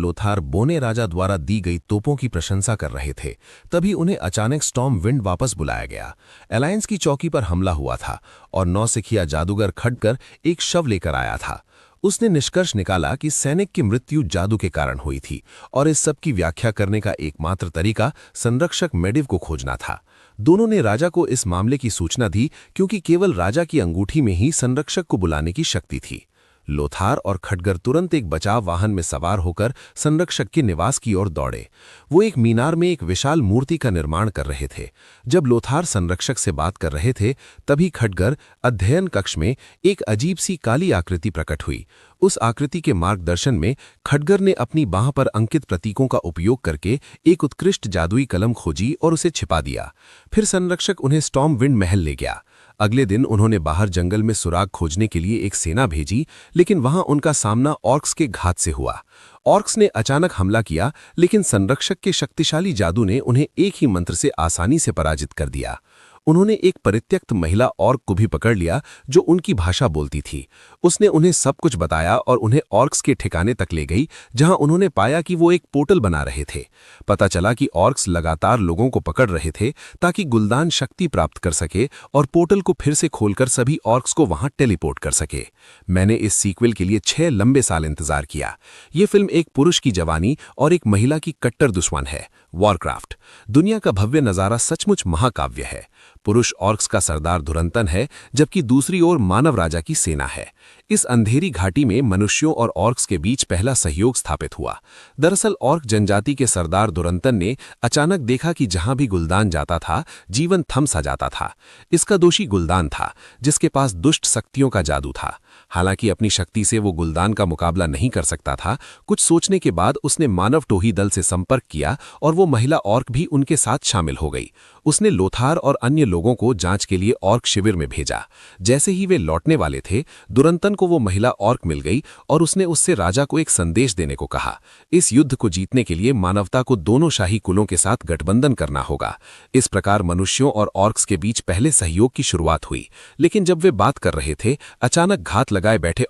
Lothar बोने राजा द्वारा दी गई तोपों की प्रशंसा कर रहे थे, तभी उन्हें अचानक स्टॉर्म विंड वापस बुलाया गया। अलायंस की चौकी पर हमला हुआ था और नौसिखिया जादूगर खटगर एक शव लेकर आया था। उसने निष्कर्ष निकाला कि सैनिक की मृत्यु जादू के कारण हुई थी और इस सब की व्याख्या करने का एकमात्र तरीका संरक्षक मेडिव को खोजना था। दोनों ने राजा को इस मामले की सूचना दी क्योंकि केवल राजा की अंगूठी में ही संरक्षक को बुलाने की शक्ति थी। लोथार और खटगर तुरंत एक बचाव वाहन में सवार होकर संरक्षक के निवास की ओर दौड़े। वो एक मीनार में एक विशाल मूर्ति का निर्माण कर रहे थे। जब लोथार संरक्षक से बात कर रहे थे, तभी खटगर अध्ययन कक्ष में एक अजीब सी काली आकृति प्रकट हुई। उस आकृति के मार्गदर्शन में खटगर ने अपनी बाह पर अंकित प्रतीकों का उपयोग करके एक उत्कृष्ट जादुई कलम खोजी और उसे छिपा दिया। फिर संरक्षक उन्हें स्टॉर्म विंड महल ले गया। अगले दिन उन्होंने बाहर जंगल में सुराग खोजने के लिए एक सेना भेजी, लेकिन वहां उनका सामना ऑर्क्स के घात से हुआ। ऑर्क्स ने अचानक हमला किया, लेकिन संरक्षक के शक्तिशाली जादू ने उन्हें एक ही मंत्र से आसानी से पराजित कर दिया। उन्होंने एक परित्यक्त महिला ऑर्क को भी पकड़ लिया जो उनकी भाषा बोलती थी। उसने उन्हें सब कुछ बताया और उन्हें ऑर्क्स के ठिकाने तक ले गई, जहां उन्होंने पाया कि वो एक पोर्टल बना रहे थे। पता चला कि ऑर्क्स लगातार लोगों को पकड़ रहे थे ताकि गुलदान शक्ति प्राप्त कर सके और पोर्टल को फिर से खोलकर सभी ऑर्क्स को वहां टेलीपोर्ट कर सके। मैंने इस सीक्वल के लिए 6 लंबे साल इंतजार किया। ये फिल्म एक पुरुष की जवानी और एक महिला की कट्टर दुश्मन है। वॉरक्राफ्ट दुनिया का भव्य नजारा सचमुच महाकाव्य है। पुरुष ऑर्क्स का सरदार धुरंतन है, जबकि दूसरी ओर मानव राजा की सेना है। इस अंधेरी घाटी में मनुष्यों और ऑर्क्स के बीच पहला सहयोग स्थापित हुआ। दरअसल ऑर्क जनजाति के सरदार धुरंतन ने अचानक देखा कि जहां भी गुलदान जाता था, जीवन थम सा जाता था। इसका दोषी गुलदान था, जिसके पास दुष्ट शक्तियों का जादू था। हालांकि अपनी शक्ति से वो गुलदान का मुकाबला नहीं कर सकता था। कुछ सोचने के बाद उसने मानव टोही दल से संपर्क किया और वो महिला ऑर्क भी उनके साथ शामिल हो गई। उसने लोथार और अन्य लोगों को जांच के लिए ऑर्क शिविर में भेजा। जैसे ही वे लौटने वाले थे, दुरंतन को वो महिला ऑर्क मिल गई और उसने उससे राजा को एक संदेश देने को कहा। इस युद्ध को जीतने के लिए मानवता को दोनों शाही कुलों के साथ गठबंधन करना होगा। इस प्रकार मनुष्यों और ऑर्क्स के बीच पहले सहयोग की शुरुआत हुई। लेकिन जब वे बात कर रहे थे, अचानक घात लगाए बैठे